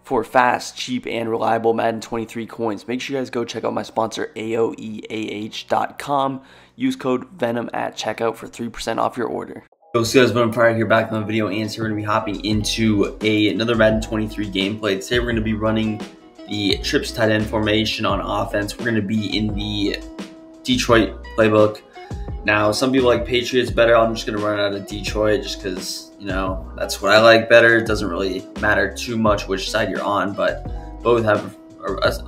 for fast, cheap, and reliable Madden 23 coins. Make sure you guys go check out my sponsor, AOEAH.com. Use code VENM at checkout for 3% off your order. So guys, I'm Fire here back on the video, and so we're going to be hopping into another Madden 23 gameplay. Today we're going to be running the trips tight end formation on offense. We're going to be in the Detroit playbook. Now, some people like Patriots better. I'm just going to run out of Detroit just because, you know, that's what I like better. It doesn't really matter too much which side you're on, but both have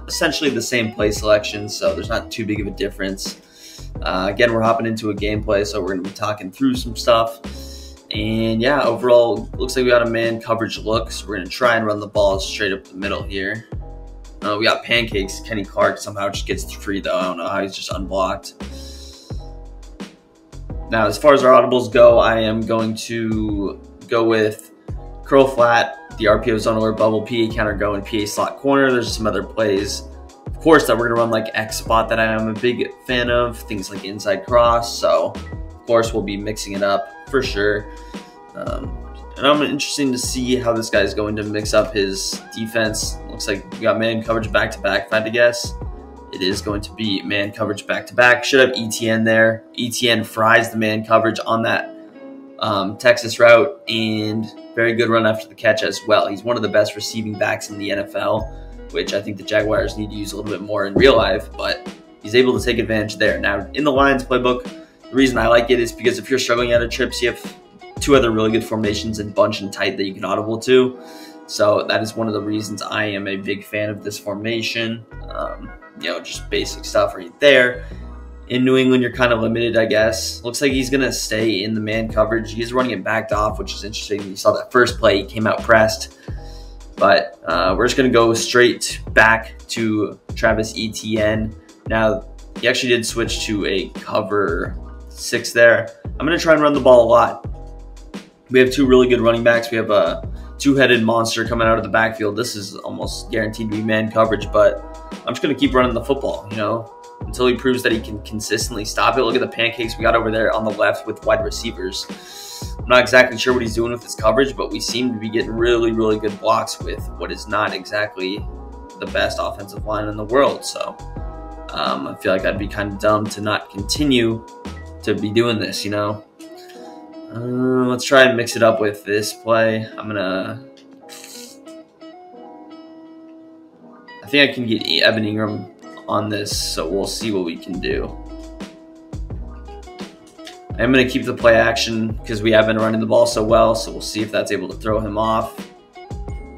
essentially the same play selection, so there's not too big of a difference. Again, we're hopping into a gameplay, so we're going to be talking through some stuff. And yeah, overall, looks like we got a man coverage look, so we're going to try and run the ball straight up the middle here. We got pancakes. Kenny Clark somehow just gets free, though. I don't know how he's just unblocked. Now, as far as our audibles go, I am going to go with curl flat, the RPO zone alert bubble, PA counter go, and PA slot corner. There's some other plays, of course, that we're going to run like X spot that I am a big fan of, things like inside cross. So, of course, we'll be mixing it up for sure. And I'm interested to see how this guy's going to mix up his defense. Looks like we got man coverage back-to-back, if I had to guess. It is going to be man coverage back-to-back. Should have ETN there. ETN fries the man coverage on that Texas route, and very good run after the catch as well. He's one of the best receiving backs in the NFL, which I think the Jaguars need to use a little bit more in real life, but he's able to take advantage there. Now, in the Lions playbook, the reason I like it is because if you're struggling out of trips, you have two other really good formations in bunch and tight that you can audible to. So that is one of the reasons I am a big fan of this formation. You know, just basic stuff right there. In New England, you're kind of limited, I guess. Looks like he's going to stay in the man coverage. He's running it backed off, which is interesting. You saw that first play, he came out pressed. But we're just going to go straight back to Travis Etienne. Now, he actually did switch to a cover 6 there. I'm going to try and run the ball a lot. We have two really good running backs. We have a two-headed monster coming out of the backfield. This is almost guaranteed to be man coverage, but I'm just going to keep running the football, you know, until he proves that he can consistently stop it. Look at the pancakes we got over there on the left with wide receivers. I'm not exactly sure what he's doing with his coverage, but we seem to be getting really, really good blocks with what is not exactly the best offensive line in the world. So I feel like I'd be kind of dumb to not continue to be doing this, you know. Let's try and mix it up with this play. I think I can get Evan Ingram on this, so we'll see what we can do. I'm going to keep the play action because we have been running the ball so well, so we'll see if that's able to throw him off.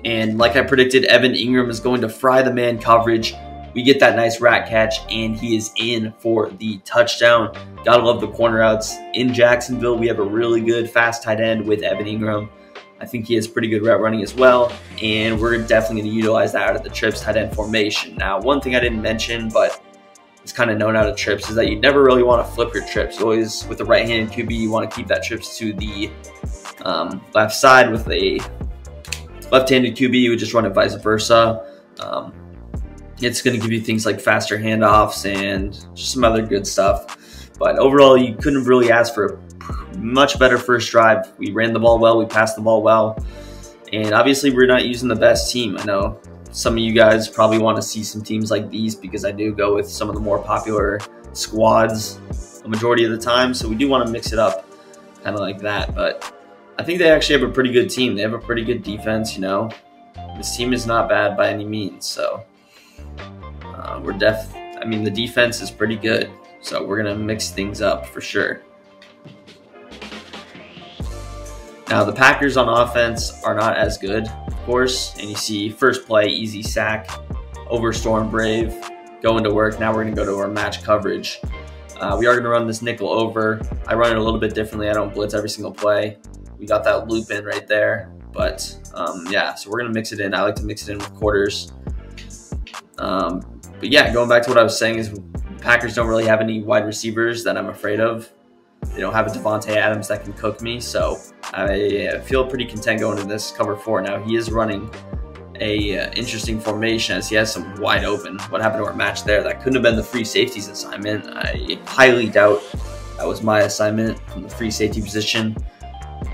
And like I predicted, Evan Ingram is going to fry the man coverage. We get that nice rat catch, and he is in for the touchdown. Gotta love the corner outs. In Jacksonville, we have a really good fast tight end with Evan Ingram. I think he has pretty good route running as well, and we're definitely going to utilize that out of the trips tight end formation. Now, one thing I didn't mention, but it's kind of known out of trips, is that you never really want to flip your trips. Always, with the right-handed QB, you want to keep that trips to the left side. With a left-handed QB, you would just run it vice versa. It's going to give you things like faster handoffs and just some other good stuff. But overall, you couldn't really ask for a much better first drive. We ran the ball well, we passed the ball well, and obviously we're not using the best team. I know some of you guys probably want to see some teams like these because I do go with some of the more popular squads the majority of the time, so we do want to mix it up kind of like that. But I think they actually have a pretty good team. They have a pretty good defense, you know. This team is not bad by any means, so I mean, the defense is pretty good, so we're going to mix things up for sure. Now, the Packers on offense are not as good, of course, and you see first play, easy sack, over Storm Brave, going to work. Now we're going to go to our match coverage. We are going to run this nickel over. I run it a little bit differently. I don't blitz every single play. We got that loop in right there, but yeah, so we're going to mix it in. I like to mix it in with quarters. But yeah, going back to what I was saying is Packers don't really have any wide receivers that I'm afraid of. They don't have a Devontae Adams that can cook me, so I feel pretty content going into this cover 4. Now, he is running a interesting formation as he has some wide open. What happened to our match there? That couldn't have been the free safeties assignment. I highly doubt that was my assignment from the free safety position.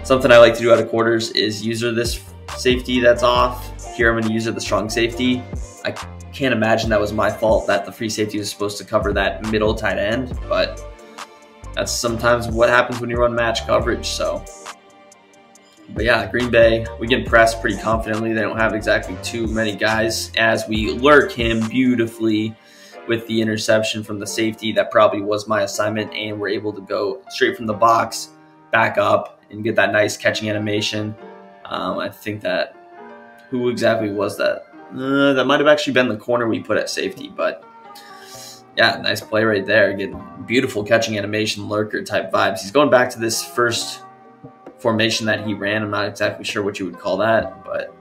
Something I like to do out of quarters is user this safety that's off here I'm going to use it, the strong safety. I can't imagine that was my fault that the free safety was supposed to cover that middle tight end, but that's sometimes what happens when you run match coverage. So, but yeah, Green Bay, we can press pretty confidently. They don't have exactly too many guys as we lurk him beautifully with the interception from the safety. That probably was my assignment, and we're able to go straight from the box, back up, and get that nice catching animation. I think that, who exactly was that? That might have actually been the corner we put at safety, but yeah, nice play right there. Getting beautiful catching animation, lurker type vibes. He's going back to this first formation that he ran. I'm not exactly sure what you would call that, but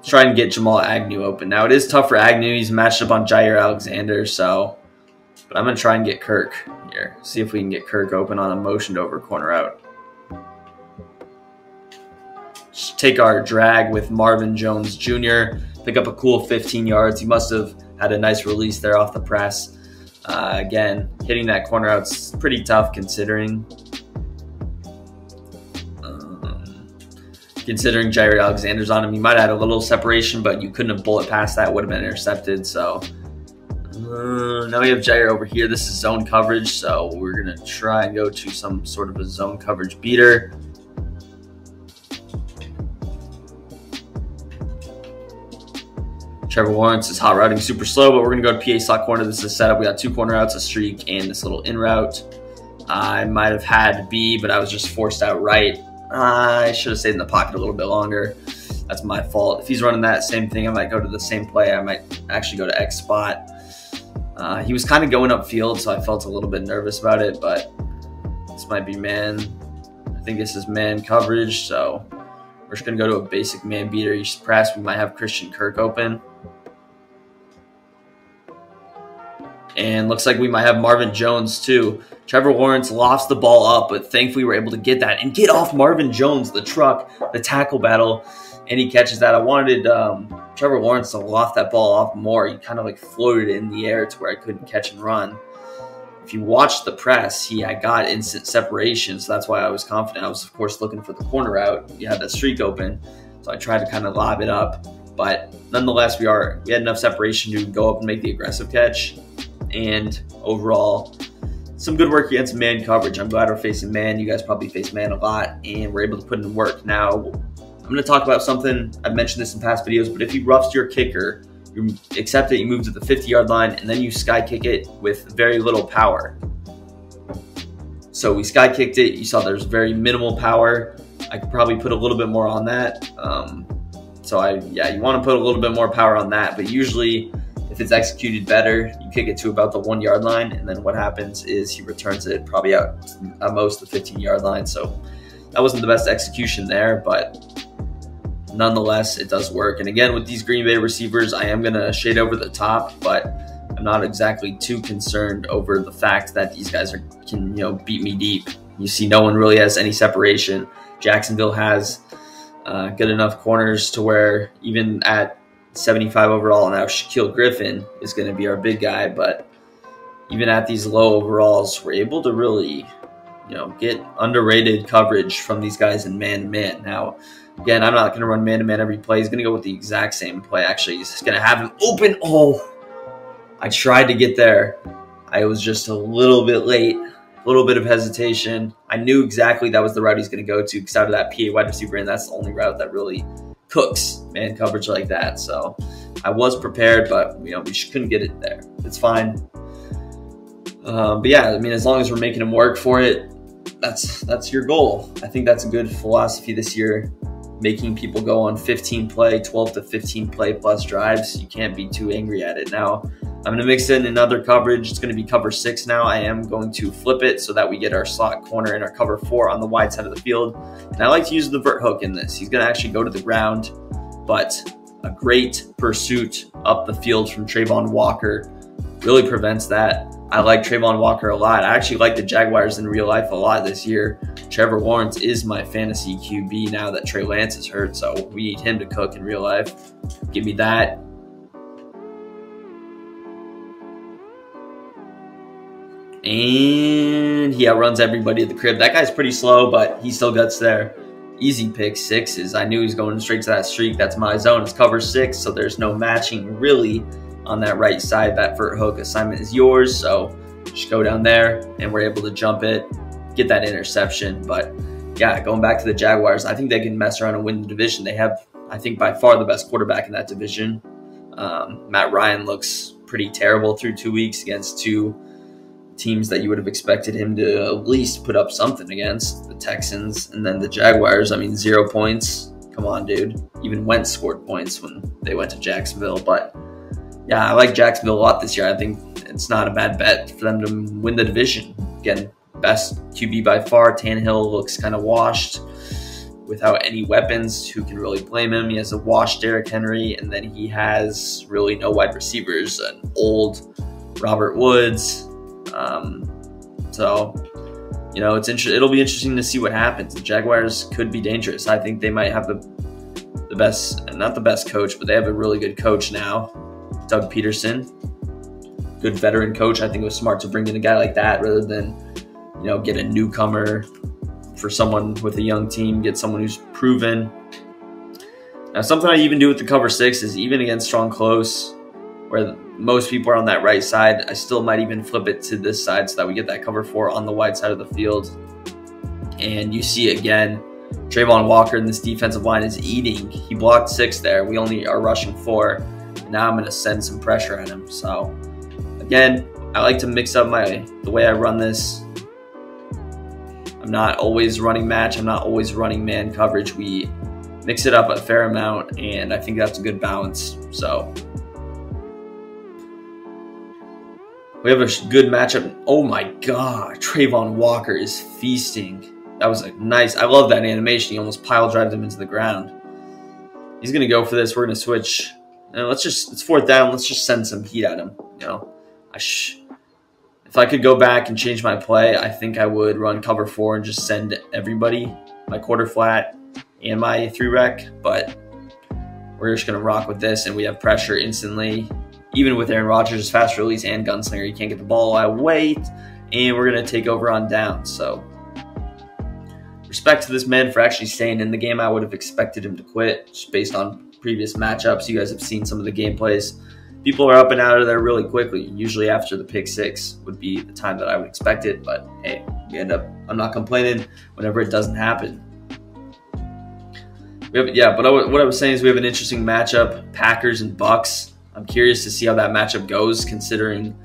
try and get Jamal Agnew open. Now, it is tough for Agnew. He's matched up on Jair Alexander, so, but I'm going to try and get Kirk here. See if we can get Kirk open on a motioned over corner out. Just take our drag with Marvin Jones Jr., pick up a cool 15 yards. He must have had a nice release there off the press. Again, hitting that corner out's pretty tough considering Jair Alexander's on him. You might have had a little separation, but you couldn't have bullet past that. Would have been intercepted. So now we have Jair over here. This is zone coverage, so we're going to try and go to some sort of a zone coverage beater. Trevor Lawrence is hot routing super slow, but we're going to go to PA slot corner. This is a setup. We got 2 corner outs, a streak, and this little in route. I might have had B, but I was just forced out right. I should have stayed in the pocket a little bit longer. That's my fault. If he's running that same thing, I might go to the same play. I might actually go to X spot. He was kind of going upfield, so I felt a little bit nervous about it, but this might be man. I think this is man coverage, so we're just going to go to a basic man beater. You should press. We might have Christian Kirk open. And looks like we might have Marvin Jones too. Trevor Lawrence lofts the ball up, but thankfully we're able to get that and get off Marvin Jones, the truck, the tackle battle, and he catches that. I wanted Trevor Lawrence to loft that ball off more. He kind of like floated in the air to where I couldn't catch and run. If you watch the press, I got instant separation, so that's why I was confident. I was, of course, looking for the corner out. You had that streak open, so I tried to kind of lob it up. But nonetheless, we had enough separation to go up and make the aggressive catch. And overall, some good work against man coverage. I'm glad we're facing man. You guys probably face man a lot, and we're able to put in work. Now, I'm going to talk about something. I've mentioned this in past videos, but if he roughs your kicker, you accept it, you move to the 50-yard line, and then you sky kick it with very little power. So we sky kicked it. You saw there's very minimal power. I could probably put a little bit more on that. You want to put a little bit more power on that, but usually if it's executed better, you kick it to about the 1-yard line, and then what happens is he returns it probably out at most the 15-yard line. So that wasn't the best execution there, but nonetheless, it does work. And again, with these Green Bay receivers, I am going to shade over the top, but I'm not exactly too concerned over the fact that these guys can beat me deep. You see, no one really has any separation. Jacksonville has good enough corners to where even at 75 overall, now Shaquille Griffin is going to be our big guy, but even at these low overalls, we're able to really, get underrated coverage from these guys in man-to-man. Now, again, I'm not going to run man-to-man every play. He's going to go with the exact same play. Actually, he's going to have him open. Oh, I tried to get there. I was just a little bit late, a little bit of hesitation. I knew exactly that was the route he's going to go to because out of that PA wide receiver, and that's the only route that really cooks man coverage like that. So I was prepared, but we just couldn't get it there. It's fine. But yeah, I mean, as long as we're making him work for it, that's your goal. I think that's a good philosophy this year, making people go on 15 play, 12 to 15 play plus drives. You can't be too angry at it. Now, I'm going to mix in another coverage. It's going to be cover 6 now. I am going to flip it so that we get our slot corner and our cover 4 on the wide side of the field. And I like to use the vert hook in this. He's going to actually go to the ground, but a great pursuit up the field from Trayvon Walker really prevents that. I like Trayvon Walker a lot. I actually like the Jaguars in real life a lot this year. Trevor Lawrence is my fantasy QB now that Trey Lance is hurt, so we need him to cook in real life. Give me that. And he outruns everybody at the crib. That guy's pretty slow, but he still gets there. easy pick sixes. I knew he's going straight to that streak. That's my zone. It's cover 6, so there's no matching really on that right side. That vert hook assignment is yours, so just go down there, and we're able to jump it, get that interception. But yeah, going back to the Jaguars, I think they can mess around and win the division. They have, I think, by far the best quarterback in that division. Matt Ryan looks pretty terrible through 2 weeks against 2 teams that you would have expected him to at least put up something against, the Texans and then the Jaguars. I mean, 0 points. Come on, dude. Even Wentz scored points when they went to Jacksonville. But yeah, I like Jacksonville a lot this year. I think it's not a bad bet for them to win the division. Again, best QB by far. Tannehill looks kind of washed without any weapons. Who can really blame him? He has a washed Derrick Henry, and then he has really no wide receivers. An old Robert Woods. So, you know, it'll be interesting to see what happens. The Jaguars could be dangerous. I think they might have the best, not the best coach, but they have a really good coach now, Doug Peterson. Good veteran coach. I think it was smart to bring in a guy like that rather than, you know, get a newcomer for someone with a young team, get someone who's proven. Now, something I even do with the cover 6 is even against strong close, where most people are on that right side, I still might even flip it to this side so that we get that cover 4 on the wide side of the field. And you see again, Trayvon Walker in this defensive line is eating. He blocked 6 there. We only are rushing 4. And now I'm going to send some pressure at him. So again, I like to mix up the way I run this. I'm not always running match. I'm not always running man coverage. We mix it up a fair amount, and I think that's a good balance. So we have a good matchup. Oh my God, Trayvon Walker is feasting. That was a nice, I love that animation. He almost pile drived him into the ground. He's going to go for this. We're going to switch. And it's 4th down. Let's just send some heat at him. You know, if I could go back and change my play, I think I would run cover 4 and just send everybody, my quarter flat and my 3-rec. But we're just going to rock with this, and we have pressure instantly. Even with Aaron Rodgers' fast release and gunslinger, you can't get the ball away, and we're going to take over on down. So respect to this man for actually staying in the game. I would have expected him to quit just based on previous matchups. You guys have seen some of the gameplays. People are up and out of there really quickly. Usually after the pick 6 would be the time that I would expect it. But hey, I'm not complaining whenever it doesn't happen. But what I was saying is we have an interesting matchup, Packers and Bucks. I'm curious to see how that matchup goes, considering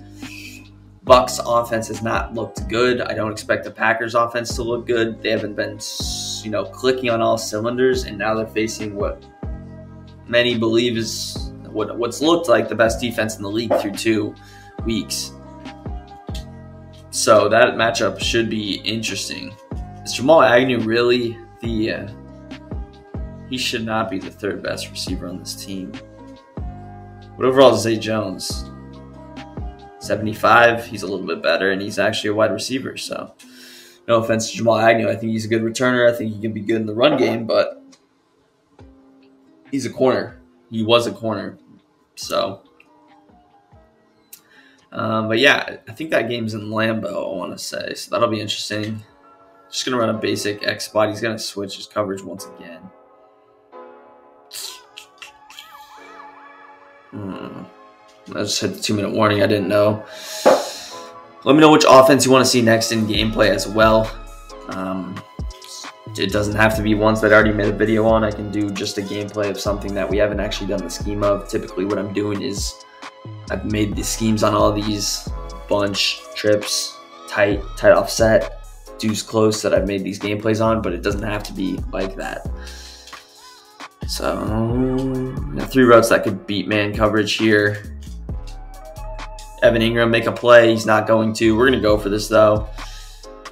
Bucks offense has not looked good. I don't expect the Packers offense to look good. They haven't been, you know, clicking on all cylinders, and now they're facing what many believe is what's looked like the best defense in the league through 2 weeks. So that matchup should be interesting. Is Jamal Agnew really he should not be the 3rd best receiver on this team. But overall, Zay Jones, 75. He's a little bit better, and he's actually a wide receiver. So no offense to Jamal Agnew. I think he's a good returner. I think he can be good in the run game, but he's a corner. He was a corner. So, but yeah, I think that game's in Lambeau, I want to say. So that'll be interesting. Just going to run a basic X spot. He's going to switch his coverage once again. I just hit the 2-minute warning. I didn't know. Let me know which offense you want to see next in gameplay as well. It doesn't have to be ones that I already made a video on. I can do just a gameplay of something that we haven't actually done the scheme of. Typically what I'm doing is I've made the schemes on all these bunch, trips, tight offset, deuce close that I've made these gameplays on, but it doesn't have to be like that. So 3 routes that could beat man coverage here. Evan Ingram make a play. He's not going to. We're going to go for this though.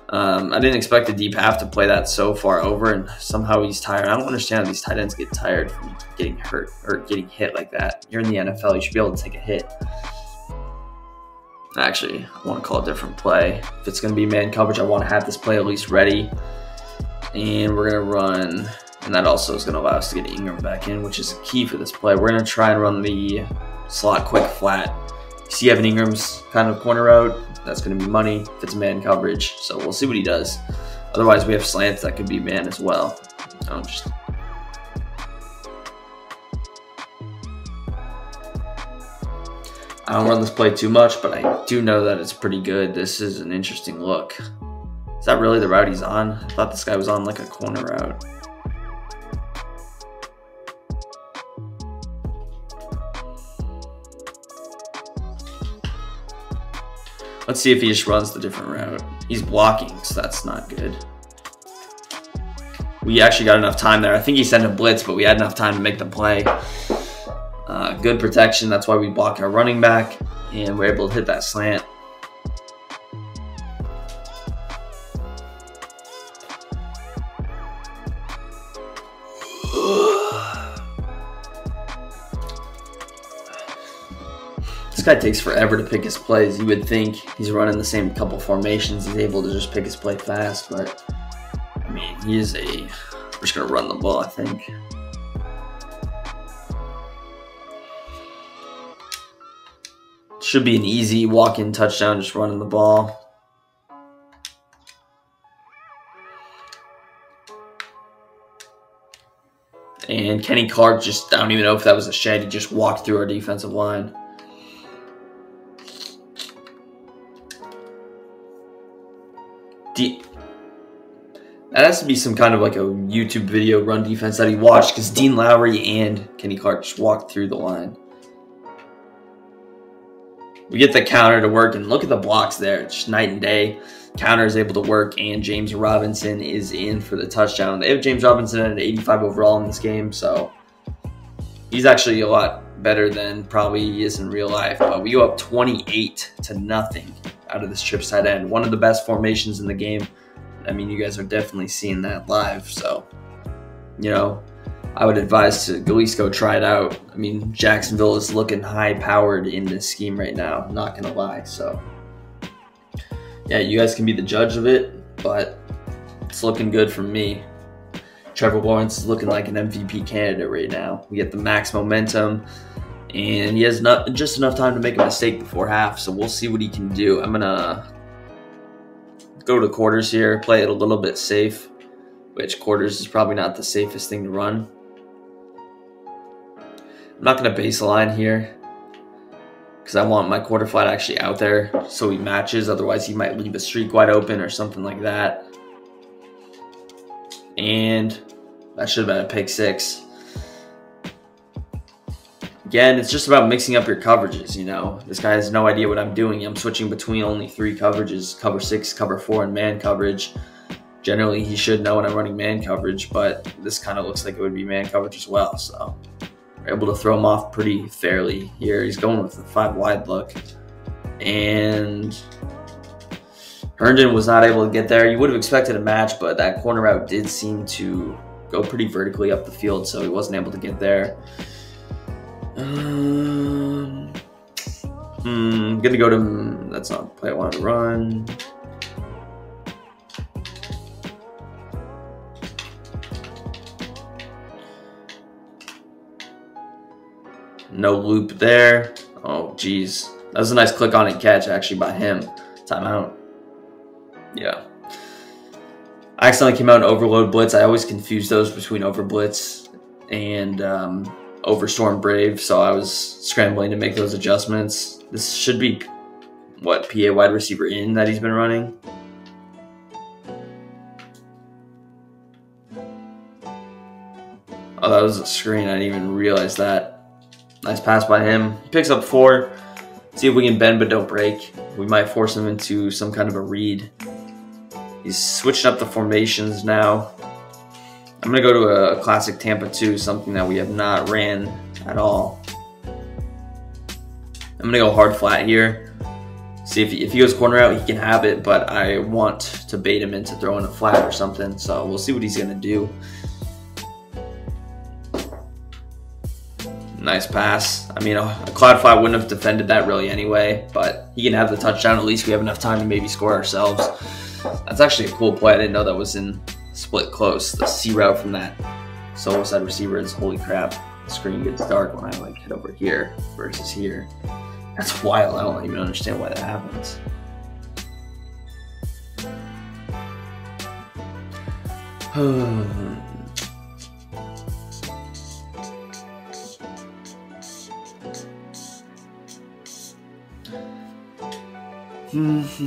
I didn't expect the deep half to play that so far over, and somehow he's tired. I don't understand how these tight ends get tired from getting hurt or getting hit like that. You're in the NFL. You should be able to take a hit. Actually, I want to call a different play. If it's going to be man coverage, I want to have this play at least ready. And we're going to run, and that also is going to allow us to get Ingram back in, which is key for this play. We're going to try and run the slot quick flat. You see Evan Ingram's kind of corner route. That's going to be money if it's man coverage. So we'll see what he does. Otherwise, we have slants that could be man as well. I don't run this play too much, but I do know that it's pretty good. This is an interesting look. Is that really the route he's on? I thought this guy was on like a corner route. Let's see if he just runs the different route. He's blocking, so that's not good. We actually got enough time there. I think he sent a blitz, but we had enough time to make the play. Good protection. That's why we blocked our running back, and we're able to hit that slant. This guy takes forever to pick his plays. You would think he's running the same couple formations. He's able to just pick his play fast, but I mean, we're just going to run the ball, I think. Should be an easy walk-in touchdown, just running the ball. And Kenny Clark just, I don't even know if that was a shed. He just walked through our defensive line. That has to be some kind of like a YouTube video run defense that he watched, because Dean Lowry and Kenny Clark just walked through the line. We get the counter to work, and look at the blocks there. It's just night and day. Counter is able to work, and James Robinson is in for the touchdown. They have James Robinson at an 85 overall in this game, so he's actually a lot better than probably he is in real life. But we go up 28-0 out of this trip side end. One of the best formations in the game. I mean, you guys are definitely seeing that live, so, you know, I would advise to at least go try it out. I mean, Jacksonville is looking high-powered in this scheme right now, not going to lie. So, yeah, you guys can be the judge of it, but it's looking good for me. Trevor Lawrence is looking like an MVP candidate right now. We get the max momentum, and he has just enough time to make a mistake before half, so we'll see what he can do. I'm going to go to quarters here, play it a little bit safe, which quarters is probably not the safest thing to run. I'm not going to baseline here because I want my quarter flat actually out there so he matches. Otherwise, he might leave a streak wide open or something like that. And that should have been a pick six. Again, it's just about mixing up your coverages, you know. This guy has no idea what I'm doing. I'm switching between only 3 coverages, cover 6, cover 4, and man coverage. Generally, he should know when I'm running man coverage, but this kind of looks like it would be man coverage as well. So we're able to throw him off pretty fairly here. He's going with the 5 wide look. And Herndon was not able to get there. You would have expected a match, but that corner route did seem to go pretty vertically up the field, so he wasn't able to get there. I'm gonna go to, that's not the play I wanted to run. No loop there. Oh, geez. That was a nice click on and catch actually by him. Timeout. Yeah. I accidentally came out in overload blitz. I always confuse those between over blitz and over storm brave. So I was scrambling to make those adjustments. This should be, what, PA wide receiver in that he's been running. Oh, that was a screen. I didn't even realize that. Nice pass by him. He picks up 4. See if we can bend but don't break. We might force him into some kind of a read. He's switching up the formations now. I'm going to go to a classic Tampa 2, something that we have not ran at all. I'm going to go hard flat here. See if he goes corner out, he can have it, but I want to bait him into throwing a flat or something. So we'll see what he's going to do. Nice pass. I mean, a cloud flat wouldn't have defended that really anyway, but he can have the touchdown. At least we have enough time to maybe score ourselves. That's actually a cool play. I didn't know that was in split close. The C route from that solo side receiver is, holy crap. The screen gets dark when I like hit over here versus here. That's wild. I don't even understand why that happens. This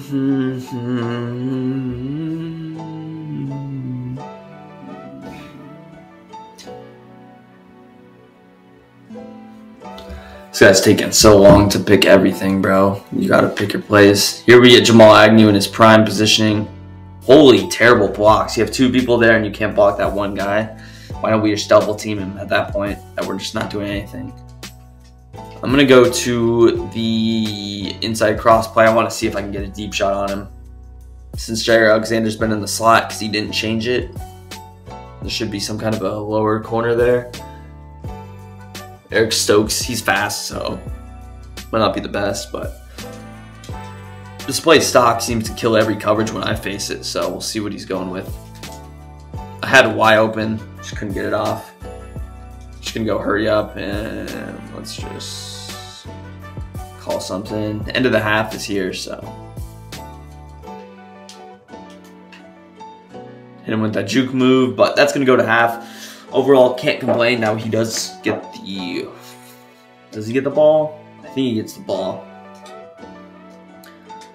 guy's taking so long to pick everything, bro. You gotta pick your plays. Here we get Jamal Agnew in his prime positioning. Holy terrible blocks. You have two people there and you can't block that one guy. Why don't we just double team him at that point that we're just not doing anything? I'm going to go to the inside cross play. I want to see if I can get a deep shot on him. Since Jair Alexander's been in the slot because he didn't change it, there should be some kind of a lower corner there. Eric Stokes, he's fast, so might not be the best, but this play stock seems to kill every coverage when I face it, so we'll see what he's going with. I had it wide open, just couldn't get it off. Just gonna go hurry up and let's just call something. The end of the half is here, so hit him with that juke move, but that's gonna go to half. Overall, can't complain. Now he does get the. Does he get the ball? I think he gets the ball.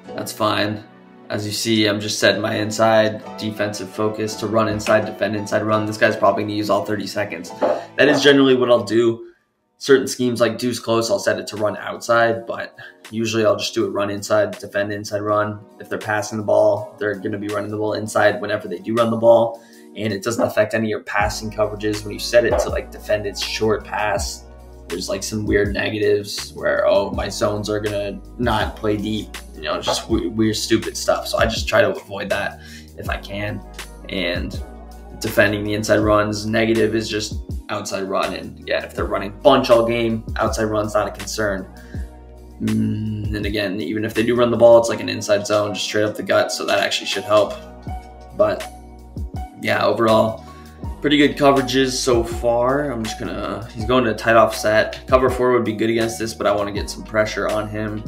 That's fine. As you see, I'm just setting my inside defensive focus to run inside, defend inside, run. This guy's probably going to use all 30 seconds. That is generally what I'll do. Certain schemes like deuce close, I'll set it to run outside, but usually I'll just do it run inside, defend inside, run. If they're passing the ball, they're going to be running the ball inside whenever they do run the ball, and it doesn't affect any of your passing coverages. When you set it to like defend its short pass, there's like some weird negatives where, oh, my zones are going to not play deep. You know, just weird, stupid stuff. So I just try to avoid that if I can. And defending the inside runs, negative is just outside run. And again, if they're running bunch all game, outside run's not a concern. And again, even if they do run the ball, it's like an inside zone, just straight up the gut. So that actually should help. But yeah, overall, pretty good coverages so far. I'm just gonna, he's going to a tight offset. Cover 4 would be good against this, but I want to get some pressure on him.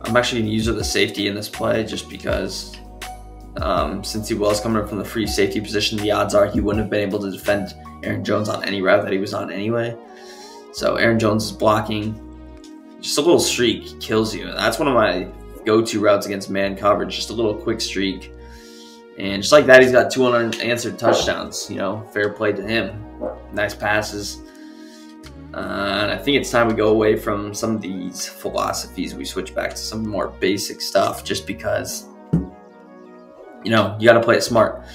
I'm actually going to use the safety in this play just because since he was coming up from the free safety position, the odds are he wouldn't have been able to defend Aaron Jones on any route that he was on anyway. So Aaron Jones is blocking. Just a little streak kills you. And that's one of my go-to routes against man coverage, just a little quick streak. And just like that, he's got 2 unanswered touchdowns. You know, fair play to him. Nice passes. And I think it's time we go away from some of these philosophies. We switch back to some more basic stuff just because, you know, you got to play it smart.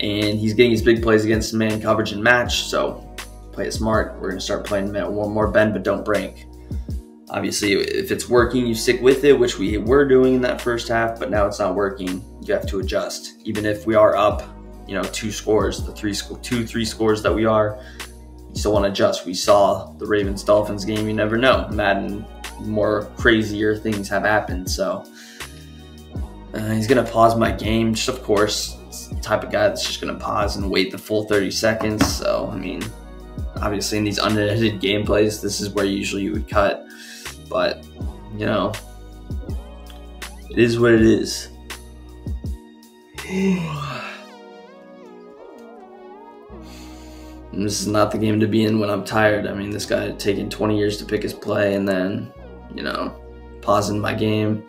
And he's getting his big plays against man coverage and match, so play it smart. We're going to start playing one more bend but don't break. Obviously, if it's working, you stick with it, which we were doing in that first half, but now it's not working. You have to adjust. Even if we are up, you know, 2 scores, the 3 scores that we are, you still want to adjust. We saw the Ravens-Dolphins game. You never know. Madden, more crazier things have happened. So he's going to pause my game. Just, of course, it's the type of guy that's just going to pause and wait the full 30 seconds. So, I mean, obviously in these unedited gameplays, this is where usually you would cut. But, you know, it is what it is. And this is not the game to be in when I'm tired. I mean, this guy had taken 20 years to pick his play and then, you know, pausing my game.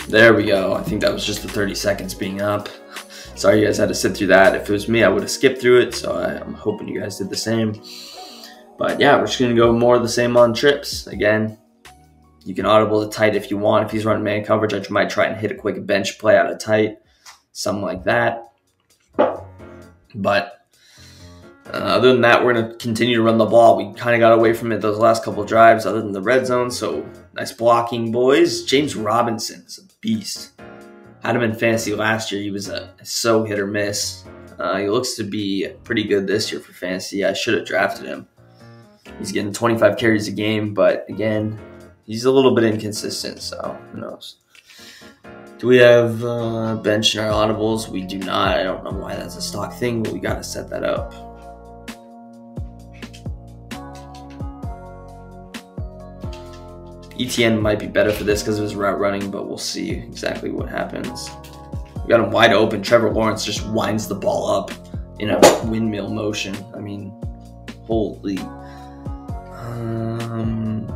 There we go. I think that was just the 30 seconds being up. Sorry you guys had to sit through that. If it was me, I would have skipped through it. So I'm hoping you guys did the same. But yeah, we're just going to go more of the same on trips. Again, you can audible the tight if you want. If he's running man coverage, I might try and hit a quick bench play out of tight. Something like that. But other than that, we're going to continue to run the ball. We kind of got away from it those last couple of drives other than the red zone. So nice blocking, boys. James Robinson is a beast. Had him in fantasy last year. He was so hit or miss. He looks to be pretty good this year for fantasy. I should have drafted him. He's getting 25 carries a game, but again, he's a little bit inconsistent, so who knows. Do we have bench in our audibles? We do not. I don't know why that's a stock thing, but we got to set that up. ETN might be better for this because of his route running, but we'll see exactly what happens. We got him wide open. Trevor Lawrence just winds the ball up in a windmill motion. I mean, Holy. I'm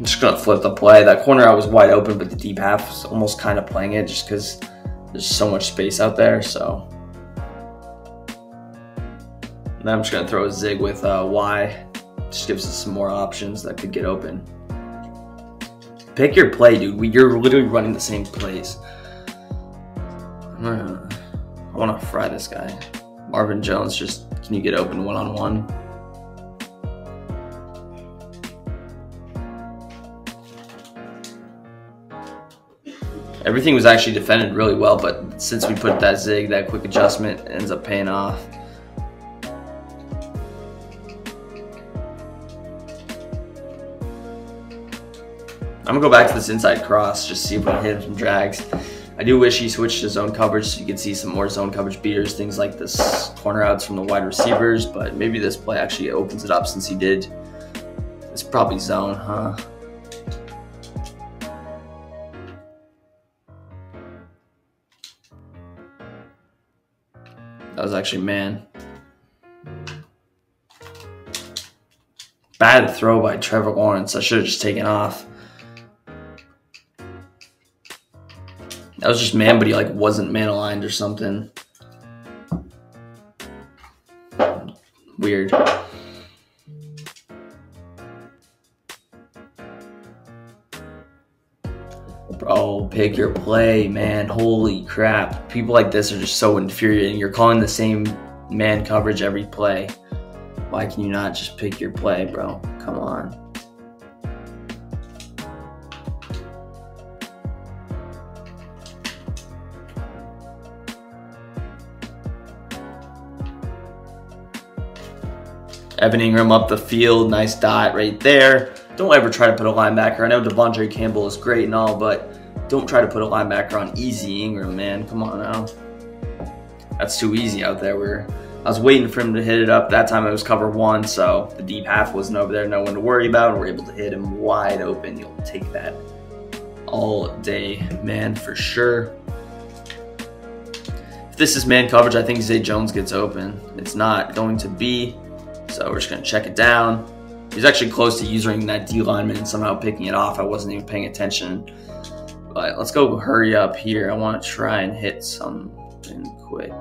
just going to flip the play. That corner I was wide open, but the deep half was almost kind of playing it just because there's so much space out there. So now I'm just going to throw a zig with Y. Just gives us some more options that could get open. Pick your play, dude. You're literally running the same plays. I want to fry this guy. Marvin Jones, just can you get open one-on-one? Everything was actually defended really well, but since we put that zig, that quick adjustment ends up paying off. I'm gonna go back to this inside cross, just see if we can hit some drags. I do wish he switched to zone coverage so you could see some more zone coverage beaters, things like this corner outs from the wide receivers, but maybe this play actually opens it up since he did. It's probably zone, huh? That was actually man. Bad throw by Trevor Lawrence. I should have just taken off. That was just man, but he like wasn't man aligned or something. Weird. Bro, pick your play, man. Holy crap. People like this are just so infuriating. You're calling the same man coverage every play. Why can you not just pick your play, bro? Come on. Evan Ingram up the field. Nice dot right there. Don't ever try to put a linebacker. I know Devondre Campbell is great and all, but don't try to put a linebacker on easy Ingram, man. Come on now. That's too easy out there. I was waiting for him to hit it up. That time it was cover one, so the deep half wasn't over there. No one to worry about, and we're able to hit him wide open. You'll take that all day, man, for sure. If this is man coverage, I think Zay Jones gets open. It's not going to be, so we're just going to check it down. He's actually close to using that D lineman and somehow picking it off. I wasn't even paying attention. But let's go hurry up here. I want to try and hit something quick.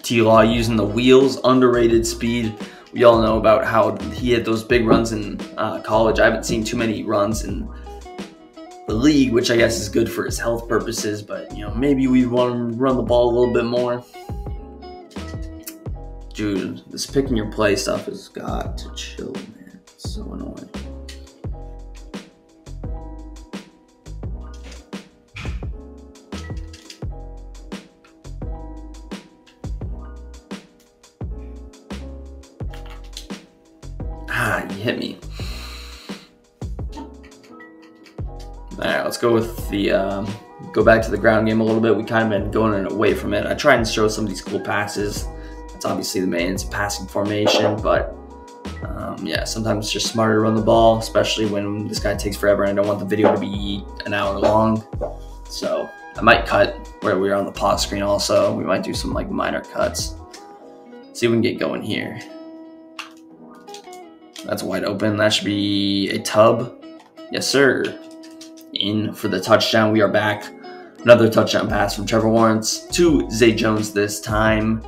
T-Law using the wheels, underrated speed. We all know about how he had those big runs in college. I haven't seen too many runs in the league, which I guess is good for his health purposes, but you know, maybe we want to run the ball a little bit more. Dude, this picking your play stuff has got to chill, man. It's so annoying. You hit me. Alright, let's go with the go back to the ground game a little bit. We kind of been going away from it. I try and show some of these cool passes. That's obviously the main, it's a passing formation, but yeah, sometimes it's just smarter to run the ball, especially when this guy takes forever and I don't want the video to be an hour long. So I might cut where we are on the pause screen also. We might do some like minor cuts. See if we can get going here. That's wide open. That should be a tub. Yes, sir. In for the touchdown. We are back. Another touchdown pass from Trevor Lawrence to Zay Jones this time.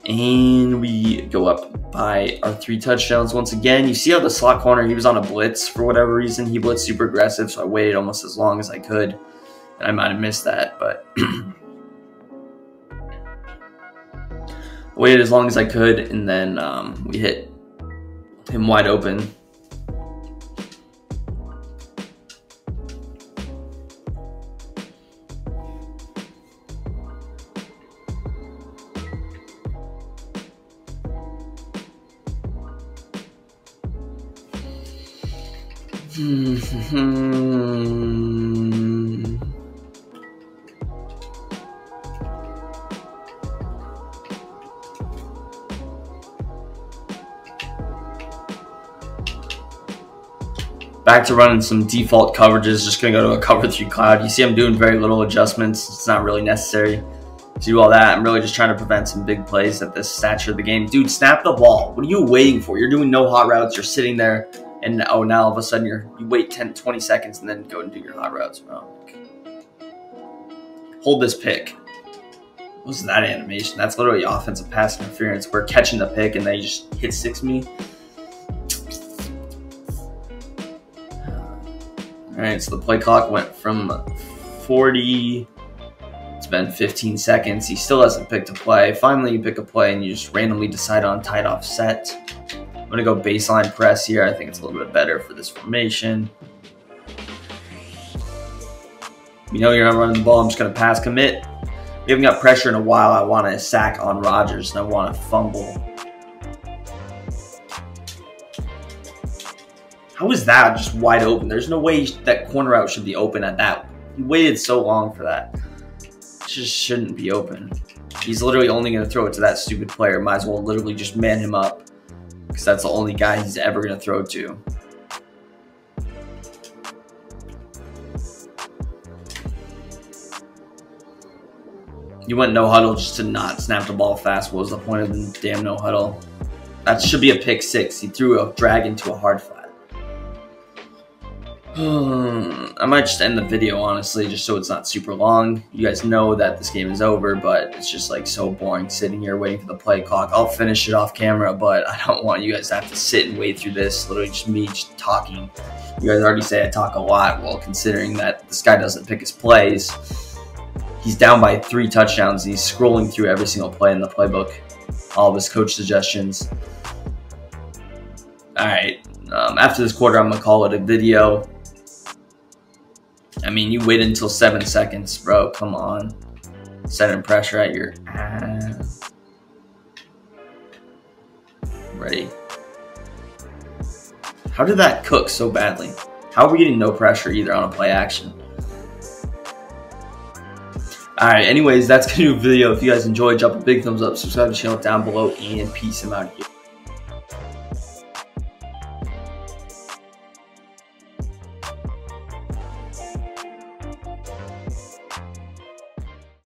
And we go up by our 3 touchdowns once again. You see how the slot corner, he was on a blitz for whatever reason. He blitzed super aggressive, so I waited almost as long as I could. And I might have missed that, but waited as long as I could, and then we hit him wide open. Back to running some default coverages. Just going to go to a cover 3 cloud. You see I'm doing very little adjustments. It's not really necessary to do all that. I'm really just trying to prevent some big plays at this stature of the game. Dude, snap the ball. What are you waiting for? You're doing no hot routes. You're sitting there, and oh, now all of a sudden you wait 10, 20 seconds and then go and do your hot routes. Bro. Hold this pick. What was that animation? That's literally offensive pass interference. We're catching the pick and they just hit 6 me. Alright, so the play clock went from 40. It's been 15 seconds. He still hasn't picked a play. Finally, you pick a play and you just randomly decide on tight offset. I'm going to go baseline press here. I think it's a little bit better for this formation. You know you're not running the ball. I'm just going to pass commit. We haven't got pressure in a while. I want to sack on Rodgers and I want to fumble. How is that just wide open? There's no way that corner out should be open at that. He waited so long for that. It just shouldn't be open. He's literally only going to throw it to that stupid player. Might as well literally just man him up because that's the only guy he's ever going to throw to. You went no huddle just to not snap the ball fast. What was the point of the damn no huddle? That should be a pick 6. He threw a drag into a hard flat. I might just end the video, honestly, just so it's not super long. You guys know that this game is over, but it's just like so boring sitting here waiting for the play clock. I'll finish it off camera, but I don't want you guys to have to sit and wait through this. Literally just me just talking. You guys already say I talk a lot. Well, considering that this guy doesn't pick his plays, he's down by 3 touchdowns. And he's scrolling through every single play in the playbook, all of his coach suggestions. All right, after this quarter, I'm gonna call it a video. I mean, you waited until 7 seconds, bro. Come on. Setting pressure at your ass. Ready. How did that cook so badly? How are we getting no pressure either on a play action? Alright, anyways, that's going to do the video. If you guys enjoyed, drop a big thumbs up, subscribe to the channel down below, and peace. I'm out of here.